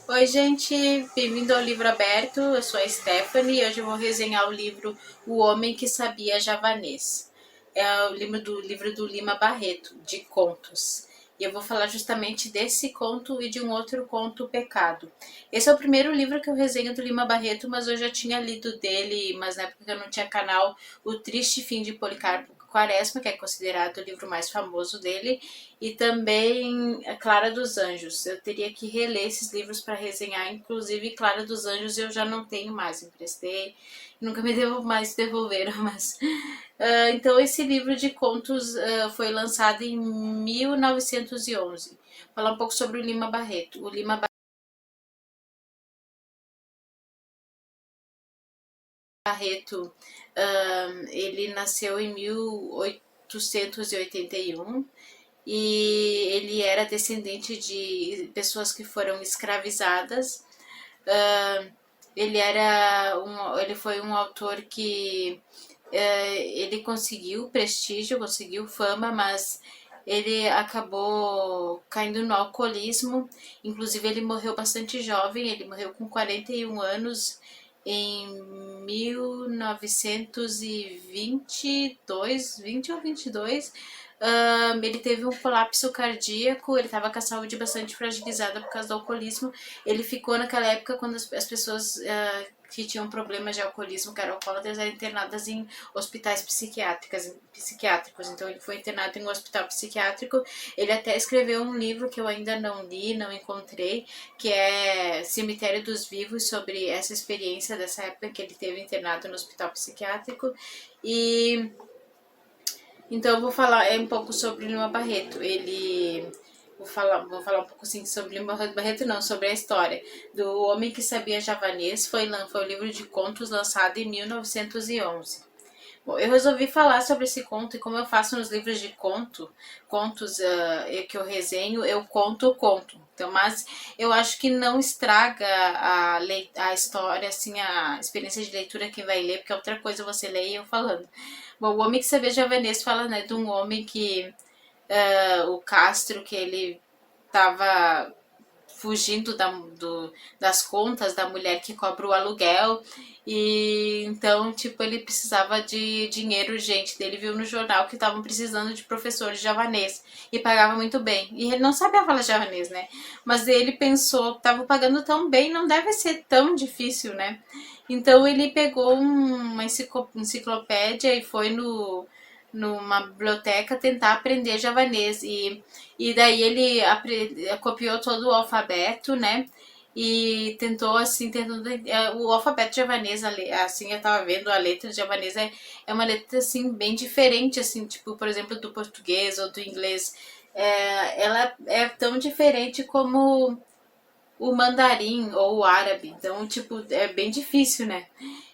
Oi, gente, bem-vindo ao Livro Aberto. Eu sou a Stephanie e hoje eu vou resenhar o livro O Homem que Sabia Javanês. É o livro do Lima Barreto, de contos. E eu vou falar justamente desse conto e de um outro conto, O Pecado. Esse é o primeiro livro que eu resenho do Lima Barreto, mas eu já tinha lido dele, mas na época que eu não tinha canal, O Triste Fim de Policarpo Quaresma, que é considerado o livro mais famoso dele, e também Clara dos Anjos. Eu teria que reler esses livros para resenhar, inclusive Clara dos Anjos eu já não tenho mais, emprestei, nunca me mais devolveram, mas então esse livro de contos foi lançado em 1911. Falar um pouco sobre o Lima Barreto. O Lima Barreto, ele nasceu em 1881 e ele era descendente de pessoas que foram escravizadas. Uh, ele foi um autor que ele conseguiu prestígio, conseguiu fama, mas ele acabou caindo no alcoolismo. Inclusive ele morreu bastante jovem, ele morreu com 41 anos em 1922, 20 ou 22. Ele teve um colapso cardíaco, ele estava com a saúde bastante fragilizada por causa do alcoolismo. Ele ficou naquela época quando as pessoas que tinham problemas de alcoolismo, que eram alcoólatras, eram internadas em hospitais psiquiátricos. Então ele foi internado em um hospital psiquiátrico. Ele até escreveu um livro que eu ainda não li, não encontrei, que é Cemitério dos Vivos, sobre essa experiência dessa época que ele teve internado no hospital psiquiátrico. E então eu vou falar um pouco sobre o Lima Barreto. Vou falar um pouco assim sobre Lima Barreto, não, sobre a história do Homem que Sabia Javanês. Foi um livro de contos lançado em 1911. Bom, eu resolvi falar sobre esse conto e como eu faço nos livros de contos que eu resenho, eu conto o conto. Então, mas eu acho que não estraga a história, assim, a experiência de leitura quem vai ler, porque é outra coisa você ler e eu falando. Bom, o Homem que Sabia Javanês fala, né, de um homem que, o Castro, que ele estava fugindo das contas da mulher que cobra o aluguel. E então, tipo, ele precisava de dinheiro urgente. Ele viu no jornal que estavam precisando de professor de javanês e pagava muito bem. E ele não sabia falar javanês, né? Mas ele pensou, tava pagando tão bem, não deve ser tão difícil, né? Então ele pegou uma enciclopédia e foi numa biblioteca tentar aprender javanês e daí ele copiou todo o alfabeto, né? E tentou assim, o alfabeto javanês, assim, eu tava vendo a letra javanesa é uma letra assim bem diferente, assim, tipo, por exemplo, do português ou do inglês. Ela é tão diferente como o mandarim ou o árabe, então, tipo, é bem difícil, né?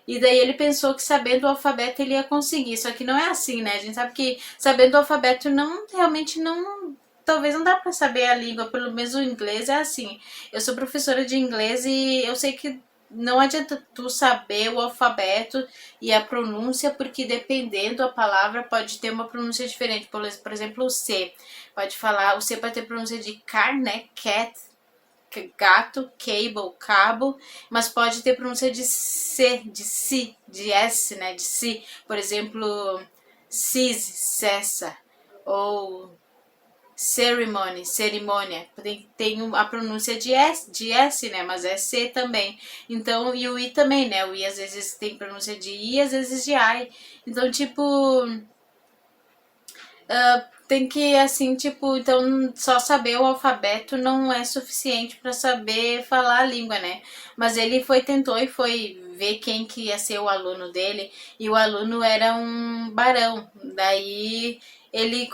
E daí ele pensou que sabendo o alfabeto ele ia conseguir, só que não é assim, né? A gente sabe que sabendo o alfabeto não, realmente não, talvez não dá para saber a língua, pelo menos o inglês é assim. Eu sou professora de inglês e eu sei que não adianta tu saber o alfabeto e a pronúncia, porque dependendo da palavra pode ter uma pronúncia diferente. Por exemplo, o C. Pode falar, o C pode ter pronúncia de car, né? Cat, gato, cable, cabo, mas pode ter pronúncia de C, de si, de S, né, de si. Por exemplo, cis, cessa, ou ceremony, cerimônia. Tem a pronúncia de S, né, mas é C também. Então, e o I também, né, o I às vezes tem pronúncia de I, às vezes de I. Então, tipo, tem que, assim, tipo, então só saber o alfabeto não é suficiente para saber falar a língua, né? Mas ele tentou e foi ver quem que ia ser o aluno dele, e o aluno era um barão. Daí ele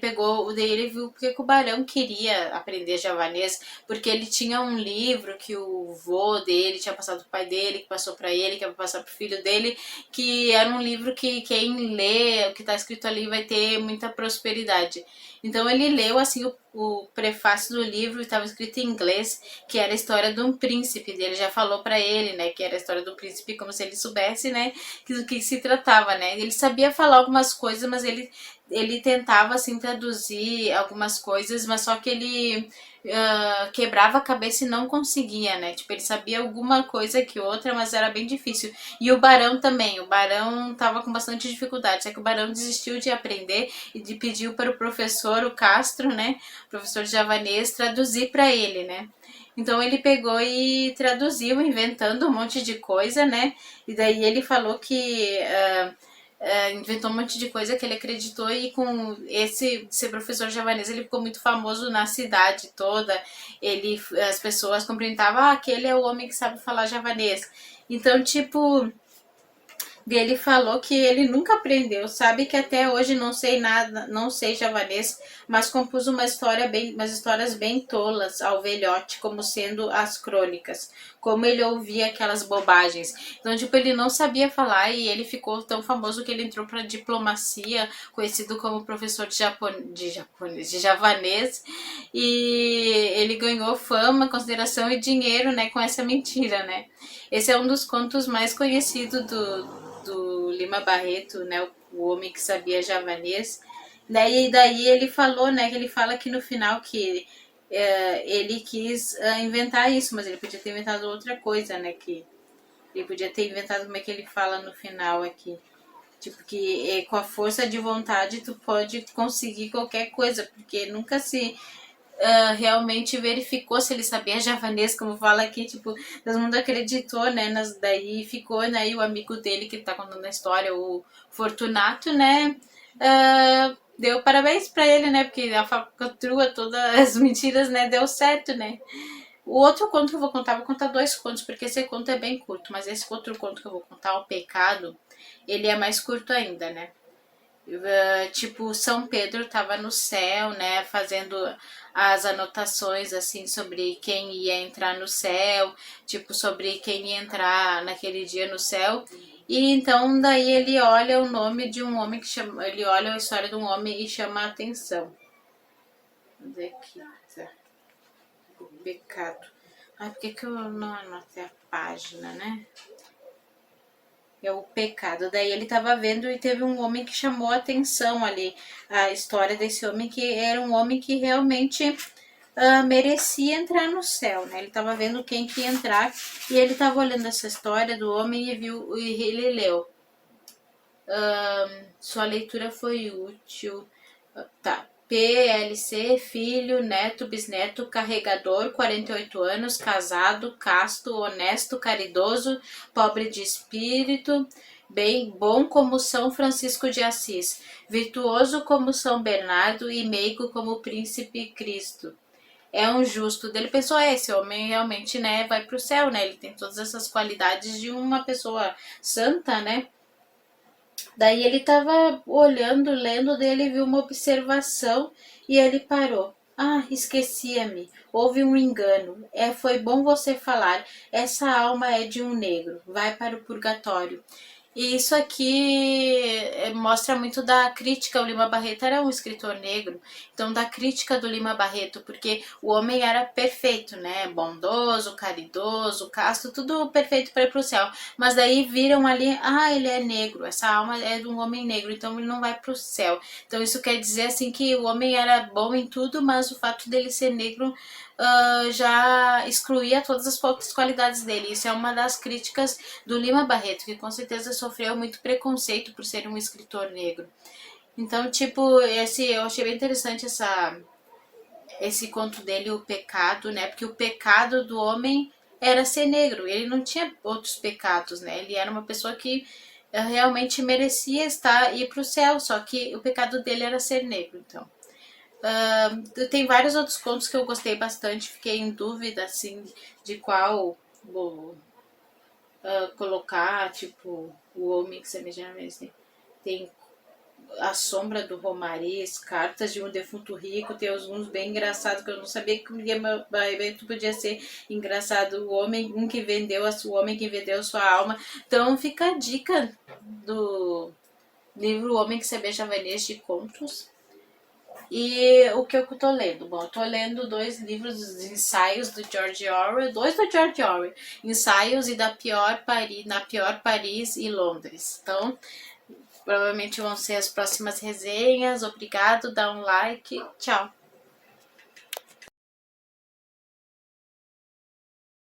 pegou, daí ele viu porque que o barão queria aprender javanês, porque ele tinha um livro que o vô dele tinha passado pro pai dele, que passou para ele, que ia passar pro filho dele, que era um livro que quem lê o que está escrito ali vai ter muita prosperidade. Então ele leu assim o prefácio do livro, estava escrito em inglês, que era a história de um príncipe. Ele já falou para ele, né, que era a história do príncipe, como se ele soubesse, né, do que se tratava, né. Ele sabia falar algumas coisas, mas ele ele tentava assim traduzir algumas coisas, mas só que ele quebrava a cabeça e não conseguia, né? Tipo, ele sabia alguma coisa que outra, mas era bem difícil. E o Barão também, o Barão tava com bastante dificuldade, só que o Barão desistiu de aprender e pediu para o professor, o Castro, né? O professor de javanês, traduzir para ele, né? Então ele pegou e traduziu, inventando um monte de coisa, né? E daí ele falou que inventou um monte de coisa que ele acreditou, e com esse ser professor javanês ele ficou muito famoso na cidade toda. As pessoas cumprimentavam, aquele é o homem que sabe falar javanês. Então, tipo, ele falou que ele nunca aprendeu, sabe que até hoje não sei nada, não sei javanês, mas compus umas histórias bem tolas ao velhote, como sendo as crônicas, como ele ouvia aquelas bobagens. Então, tipo, ele não sabia falar e ele ficou tão famoso que ele entrou para diplomacia, conhecido como professor de javanês, e ele ganhou fama, consideração e dinheiro, né, com essa mentira, né? Esse é um dos contos mais conhecidos do Lima Barreto, né, o homem que sabia javanês. Daí ele falou, né, que ele fala aqui no final que ele quis inventar isso, mas ele podia ter inventado outra coisa, né, que ele podia ter inventado, como é que ele fala no final aqui, tipo, que com a força de vontade tu pode conseguir qualquer coisa, porque nunca se realmente verificou se ele sabia javanês, como fala aqui, tipo, todo mundo acreditou, né, daí ficou, né, e o amigo dele que tá contando a história, o Fortunato, né, deu parabéns pra ele, né, porque a falcatrua, todas as mentiras, né, deu certo, né. O outro conto que eu vou contar dois contos, porque esse conto é bem curto, mas esse outro conto que eu vou contar, O Pecado, ele é mais curto ainda, né. Tipo, São Pedro estava no céu, né, fazendo as anotações assim sobre quem ia entrar no céu, tipo sobre quem ia entrar naquele dia no céu. E então daí ele olha o nome de um homem que chama, ele olha a história de um homem e chama a atenção. Vamos ver aqui, tá. O pecado. Ai, por que eu não anotei a página, né? É o pecado. Daí ele estava vendo e teve um homem que chamou a atenção ali, a história desse homem, que era um homem que realmente merecia entrar no céu, né? Ele estava vendo quem que ia entrar e ele estava olhando essa história do homem e viu, e ele leu. Sua leitura foi útil. Tá. PLC, filho, neto, bisneto, carregador, 48 anos, casado, casto, honesto, caridoso, pobre de espírito, bem bom como São Francisco de Assis, virtuoso como São Bernardo e meigo como o príncipe Cristo. É um justo. Ele pensou, esse homem realmente, né, vai pro céu, né? Ele tem todas essas qualidades de uma pessoa santa, né? Daí ele estava olhando, lendo, daí ele viu uma observação e ele parou. Ah, esquecia-me. Houve um engano. Foi bom você falar. Essa alma é de um negro. Vai para o purgatório. E isso aqui mostra muito da crítica. O Lima Barreto era um escritor negro, então da crítica do Lima Barreto, porque o homem era perfeito, né? Bondoso, caridoso, casto, tudo perfeito para ir pro céu. Mas daí viram ali, ele é negro, essa alma é de um homem negro, então ele não vai pro céu. Então isso quer dizer assim que o homem era bom em tudo, mas o fato dele ser negro já excluía todas as poucas qualidades dele. Isso é uma das críticas do Lima Barreto, que com certeza sofreu muito preconceito por ser um escritor negro. Então, tipo, eu achei bem interessante esse conto dele, O Pecado, né? Porque o pecado do homem era ser negro, ele não tinha outros pecados, né? Ele era uma pessoa que realmente merecia ir para o céu, só que o pecado dele era ser negro, então. Tem vários outros contos que eu gostei bastante, fiquei em dúvida, assim, de qual vou colocar, tipo, O Homem que Semeja na Mesa. Tem A Sombra do Romariz, Cartas de um Defunto Rico, tem alguns bem engraçados, que eu não sabia que o Lima Barreto podia ser engraçado, o homem que vendeu a sua alma. Então fica a dica do livro O Homem que Sabia Javanês de Contos. E o que eu tô lendo? Bom, eu tô lendo dois livros de ensaios do George Orwell, dois do George Orwell, ensaios e Na Pior Paris e Londres. Então, Provavelmente vão ser as próximas resenhas. Obrigado, dá um like. Tchau.